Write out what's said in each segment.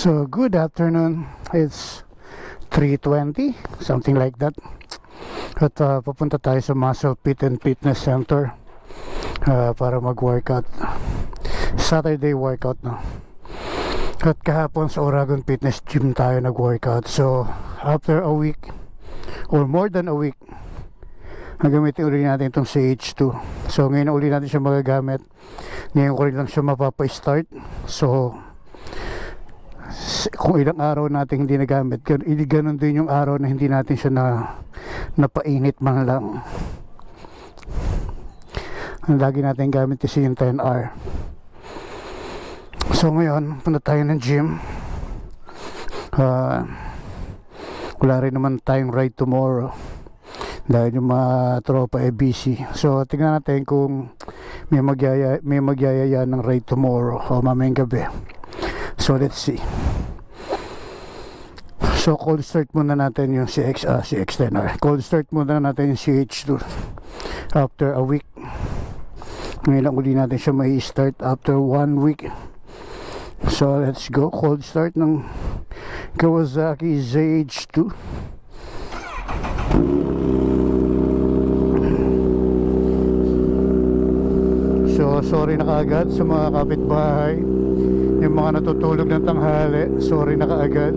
So good afternoon. It's 3:20, something like that. At papunta tayo sa Muscle Fit and Fitness Center para mag-workout. Saturday workout, no? At kahapon sa Oragon Fitness Gym tayo nag-workout. So after a week or more than a week, gagamitin uli natin itong CH2. So ngayon uli natin siya magagamit. Ngayon ko rin lang siya mapapa-start. So kung ilang araw natin hindi nagamit, ganun din yung araw na hindi natin siya napainit man lang. Ang lagi natin gamit kasi yung 10R. So ngayon punta tayo ng gym. Wala rin naman tayong ride tomorrow dahil yung mga tropa ay busy. So tingnan natin kung may magyayaya ng ride tomorrow o mamayang gabi. So let's see. So cold start muna natin yung CX10R. Cold start muna natin yung CH2 after a week. Ngayon lang uli natin siya may start after 1 week. So let's go. Cold start ng Kawasaki ZH2. So sorry na kaagad sa mga kapitbahay, yung mga natutulog ng tanghali. Sorry na kaagad.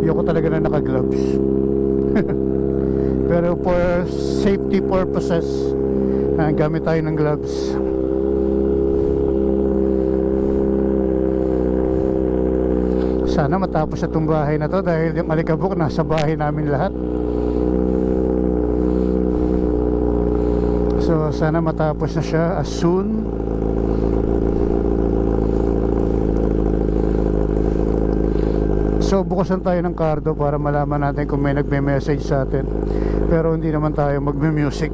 Ayoko talaga na naka-gloves. Pero for safety purposes, gamit tayo ng gloves. Sana matapos na itong bahay na to dahil yung alikabok nasa bahay namin lahat. So sana matapos na siya as soon. So bukasan tayo ng cardo para malaman natin kung may nagme-message sa atin. Pero hindi naman tayo magme-music.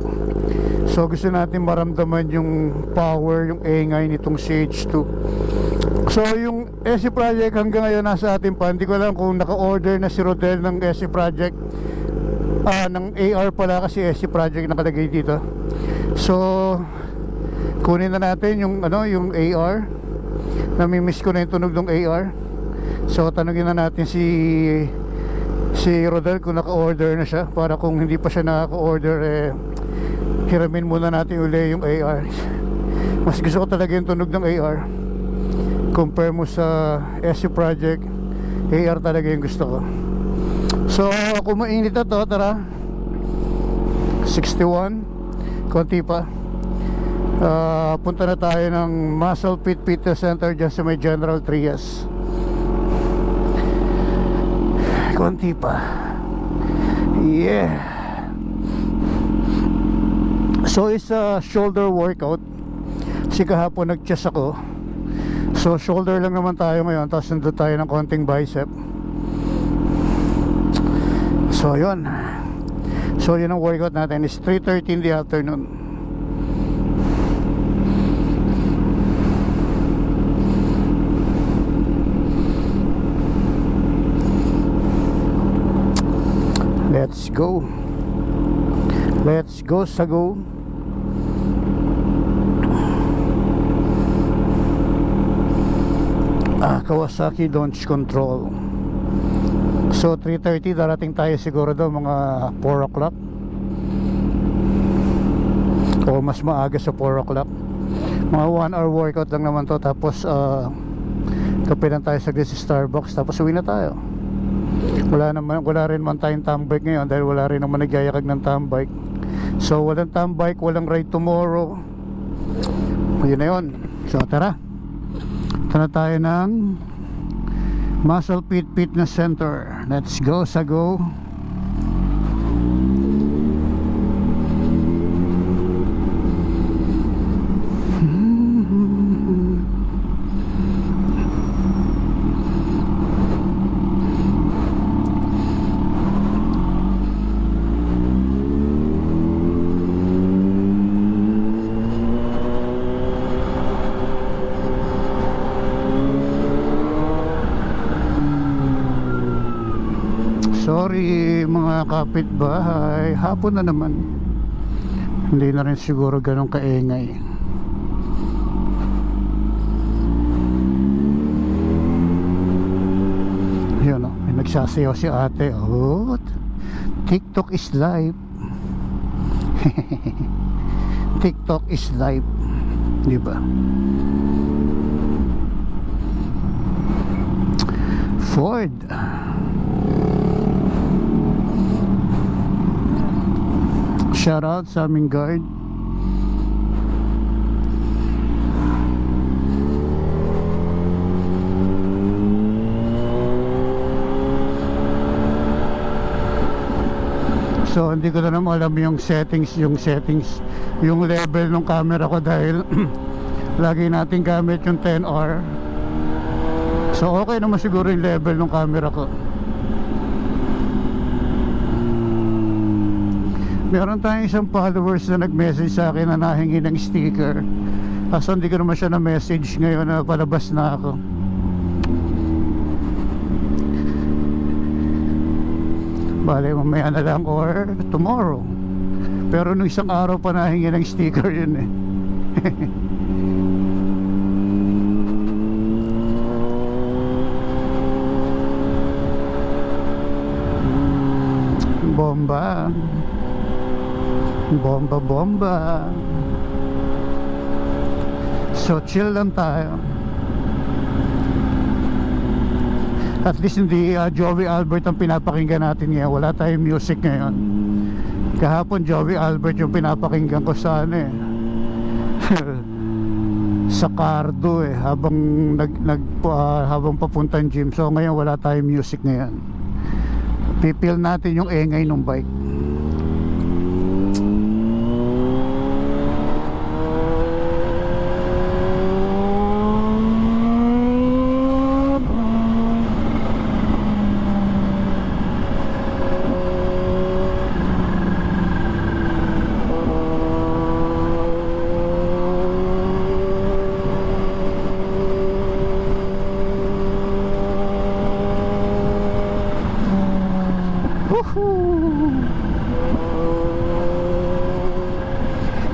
So gusto natin maramdaman yung power, yung ingay nitong CH2. So yung SC Project hanggang ngayon nasa atin pa. Hindi ko alam kung naka-order na si Rodel ng SC Project, ng AR pala, kasi SC Project nakalagay dito. So kunin na natin yung yung AR. Namimiss ko na yung tunog ng AR. So tanungin na natin si Rodel kung naka-order na siya, para kung hindi pa siya naka-order, hiramin muna natin uli yung AR. Mas gusto ko talaga yung tunog ng AR compare mo sa SC Project. AR talaga yung gusto ko. So kung mainit na to, tara. 61 konti pa. Punta na tayo ng Muscle Fit Fitness Center dyan sa may General Trias. Konti pa. Yeah. So it's a shoulder workout. Kasi kahapon nag-chest ako. So shoulder lang naman tayo ngayon, tapos nandun tayo ng konting bicep. So yun. So yun ang workout natin. It's 3:30 in the afternoon. Let's go. Let's go sa go. Kawasaki launch control. So 3:30 darating tayo siguro daw mga 4 o'clock o mas maaga sa 4 o'clock. Mga 1 hour workout lang naman to. Tapos kape lang tayo sa Starbucks, tapos uwi na tayo. Wala rin man tayong tambike ngayon dahil wala rin naman nagyayakag ng tambike. So walang tambike, walang ride tomorrow. Yun na yun. So tara, tara tayo ng Muscle Fit Fitness Center. Let's go sa go. Sorry mga kapitbahay, hapon na naman. Hindi na rin siguro ganun kaingay. Yun, oh, may nagsasayaw si ate. Oh, TikTok is live. TikTok is live, di ba? Ford. Shout out sa aming guard. So hindi ko na naman alam yung settings, yung level ng camera ko dahil lagi natin gamit yung 10R. So okay naman siguro yung level ng camera ko. Meron tayong isang followers na nag-message sa akin na nahingi ng sticker. Kaso hindi ko naman siya na-message ngayon na palabas na ako. Bale, mamaya na lang or tomorrow. Pero nung isang araw pa nahingi ng sticker yun eh. Bomba. Bomba, bomba. So chill lang tayo. At least hindi Joey Albert ang pinapakinggan natin ngayon. Wala tayong music ngayon. Kahapon Joey Albert yung pinapakinggan ko sa ano eh. Sa Cardo eh, habang habang papuntang gym. So ngayon wala tayong music ngayon. Pipil natin yung engay ng bike.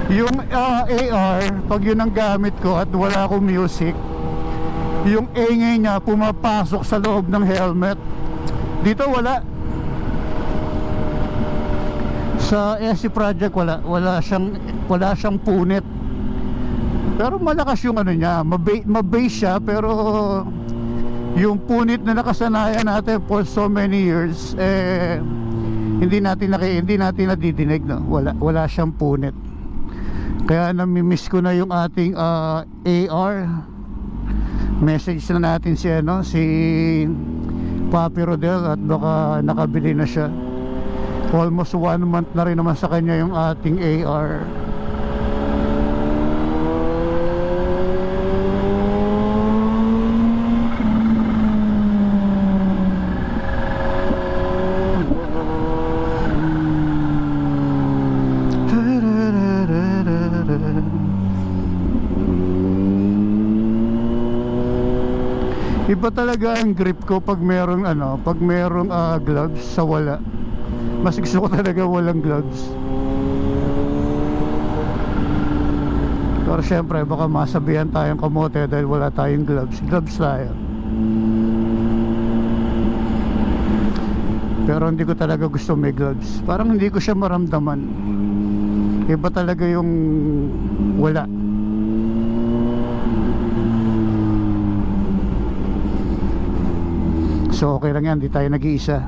Yung AR, pag yun ang gamit ko at wala akong music, yung ingay niya pumapasok sa loob ng helmet. Dito wala. Sa SC Project wala siyang punit. Pero malakas yung ano niya, mabass siya, pero yung punit na nakasanayan natin for so many years hindi natin nadidinig, no? Wala siyang punit. Kaya namimiss ko na yung ating AR. Message na natin si Papi Rodel at baka nakabili na siya. Almost 1 month na rin naman sa kanya yung ating AR. Iba talaga ang grip ko pag merong gloves sa wala. Mas gusto ko talaga walang gloves. Pero syempre baka masabihan tayong kamote dahil wala tayong gloves. Gloves tayo. Pero hindi ko talaga gusto may gloves. Parang hindi ko siya maramdaman. Iba talaga yung wala. So okay lang yan, di tayo nag-iisa.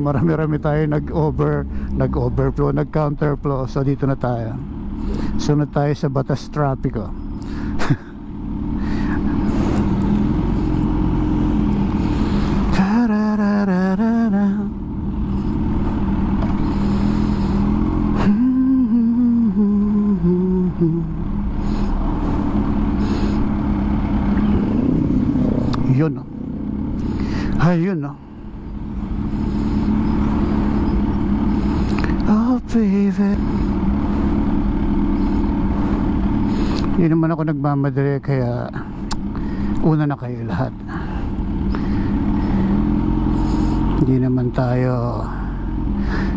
Marami-rami tayo nag-overflow, nag-counterflow. So dito na tayo. Sunod tayo sa batas trapiko. Yun, no? Ayun, no? Oh baby, hindi naman ako nagmamadali, kaya una na kayo lahat. Hindi naman tayo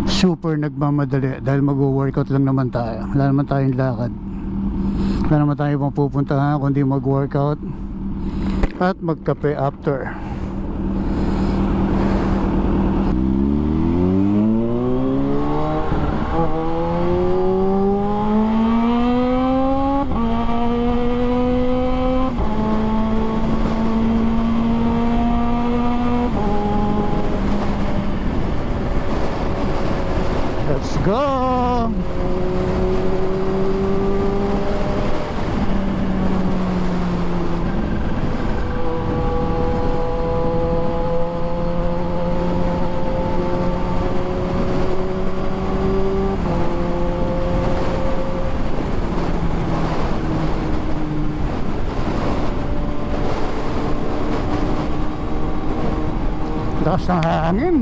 super nagmamadali dahil mag-workout lang naman tayo. Wala naman tayong lakad, wala naman tayong mapupuntahan kundi mag-workout at magkape after. Let's go! Lakas ng hangin.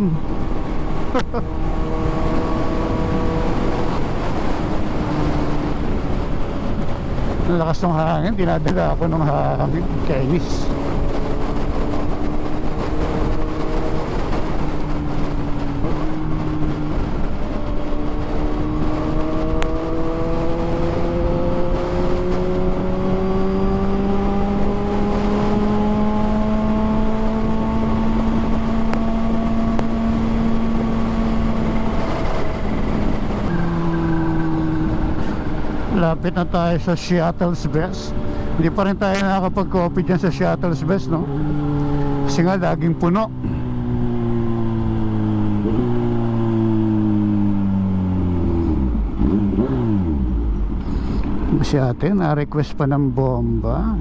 Lakas ng hangin, dinadala ako ng hangin. Kainis. Lapit na tayo sa Shuttle's Best. Hindi pa rin tayo nakakapag-coffee dyan sa Shuttle's Best, no? Kasi nga laging puno. Si ate na-request pa ng bomba.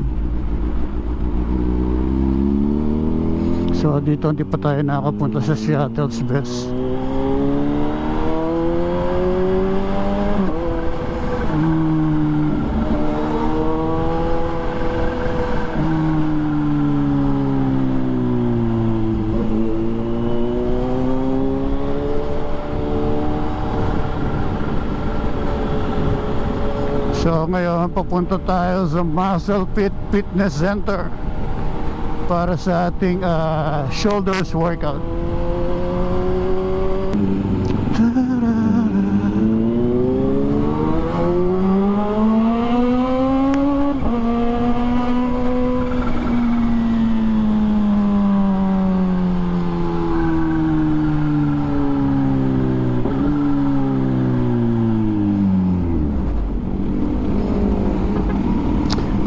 So dito hindi pa tayo nakakapunta sa Shuttle's Best. So ngayon papunta tayo sa Muscle Pit Fitness Center para sa ating shoulders workout.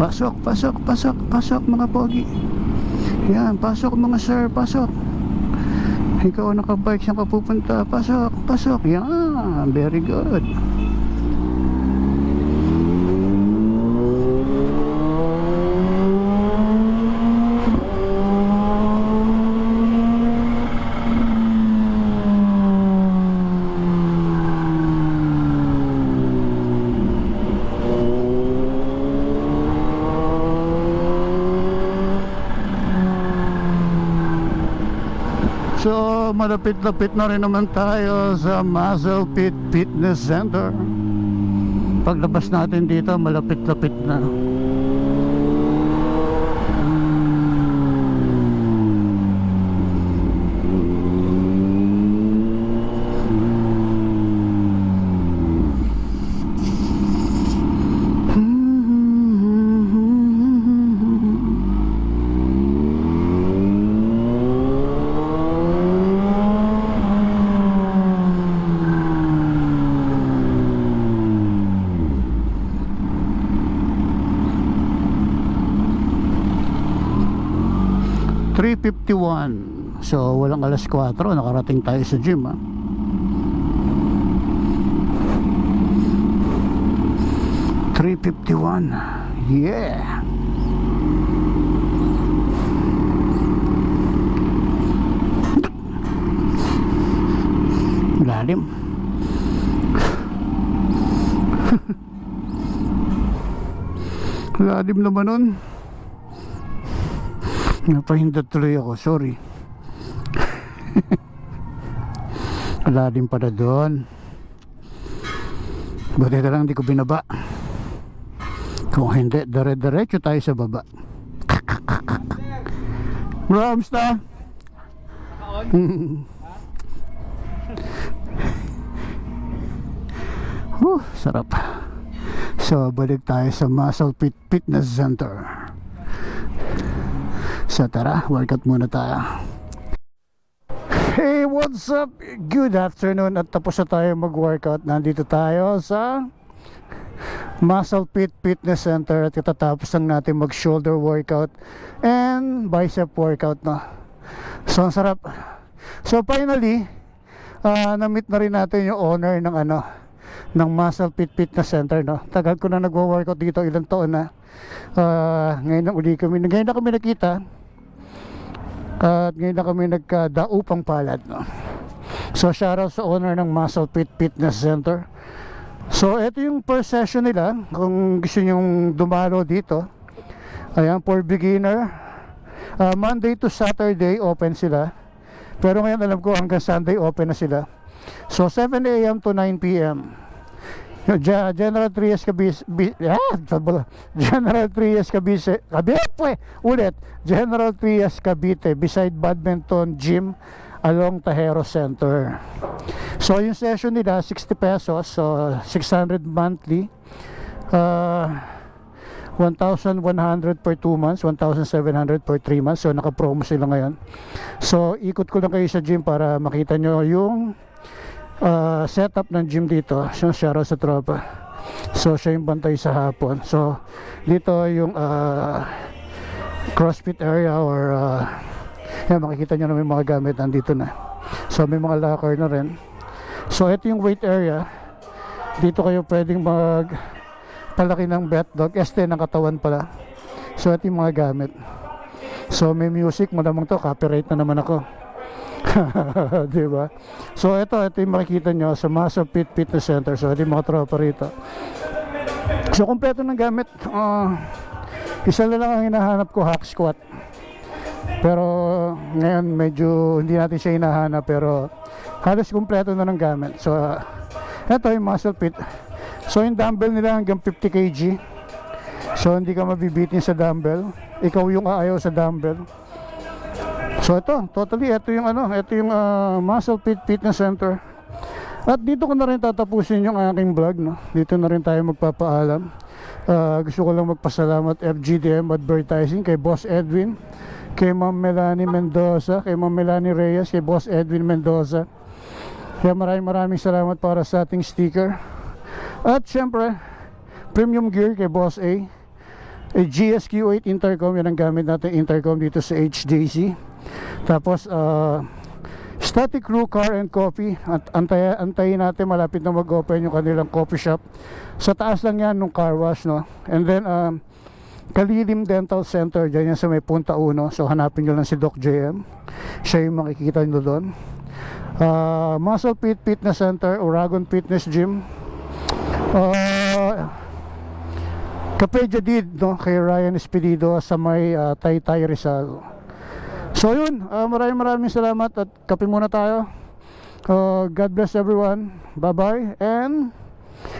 Pasok, pasok, pasok, pasok mga pogi. Yan, pasok mga sir, pasok. Ikaw nakabike saan ka pupunta? Pasok, pasok. Yan, very good. So malapit-lapit na rin naman tayo sa Muscle Pit Fitness Center. Paglabas natin dito malapit-lapit na. So walang alas 4 nakarating tayo sa gym, ha? $3:51. Yeah. Lalim. Lalim naman nun. Napahindot tuloy ako, sorry. Lalim pala doon. Buti na lang hindi ko binaba. Kung hindi, dire-diretso tayo sa baba. Bro, kamusta? Sarap. So balik tayo sa Muscle Fit Fitness Center. So tara, workout muna tayo. Hey, what's up? Good afternoon. At tapos na tayo mag-workout. Nandito tayo sa Muscle Fit Fitness Center. At katatapos lang natin mag-shoulder workout and bicep workout, no? So ang sarap. So finally, na-meet na rin natin yung owner ng ng Muscle Fit Fitness Center, no? Tagal ko na nagwo-workout dito, ilang taon na. Ngayon na kami nakita. At ngayon na kami nagkadaupang palad, no? So shoutout sa owner ng Muscle Fit Fitness Center. So ito yung first session nila. Kung gusto nyong dumalo dito, ayan, for beginner, Monday to Saturday open sila. Pero ngayon alam ko hanggang Sunday open na sila. So 7 AM to 9 PM. General Trias Cavite, General Trias Cavite, General Trias Cavite, beside Badminton Gym along Tajero Center. So yung session nila 60 pesos, so 600 monthly, 1,100 per 2 months, 1,700 per 3 months. So naka-promo sila ngayon. So ikot ko lang kayo sa gym para makita nyo yung setup ng gym dito. So shoutout sa tropa. So siya yung bantay sa hapon. So dito yung CrossFit area, or yan, makikita nyo na may mga gamit nandito na. So may mga locker na rin. So ito yung weight area. Dito kayo pwedeng palaki ng bet dog, ng katawan pala. So ito yung mga gamit. So may music, malamang to copyright na naman ako. Diba? So ito yung makikita nyo sa Muscle Fit Fitness Center. So ito yung mga tropa rito. So kompleto ng gamit. Isa na lang ang hinahanap ko, hack squat. Pero ngayon medyo hindi natin siya hinahanap, pero halos kompleto na ng gamit. So ito yung Muscle Fit. So yung dumbbell nila hanggang 50 kg. So hindi ka mabibitin sa dumbbell. Ikaw yung aayaw sa dumbbell. So ito yung Muscle Fit Fitness Center. At dito ko na rin tatapusin yung aking vlog, no? Dito na rin tayo magpapaalam. Gusto ko lang magpasalamat FGDM Advertising, kay Boss Edwin, kay Ma'am Melanie Mendoza, kay Ma'am Melanie Reyes, kay Boss Edwin Mendoza. Kaya maraming salamat para sa ating sticker. At syempre, premium gear kay Boss A. GSQ8 intercom, yan ang gamit natin intercom dito sa HJC. Tapos Static Crew Car and Coffee, at antayin natin, malapit na mag-open yung kanilang coffee shop. Sa taas lang yan nung car wash, no? And then Kalilim Dental Center, dyan yan sa may Punta Uno. So hanapin nyo lang si Doc JM, siya yung makikita nyo doon. Muscle Fit Fitness Center, Uragon Fitness Gym, Cafe Jadid, no? Kay Ryan Espedido sa may Taytay Rizal. So yun, maraming salamat at kape muna tayo. God bless everyone. Bye bye. And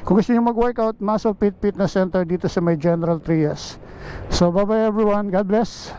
kung gusto nyo mag-workout, Muscle Fit Fitness Center dito sa may General Trias. So bye bye everyone. God bless.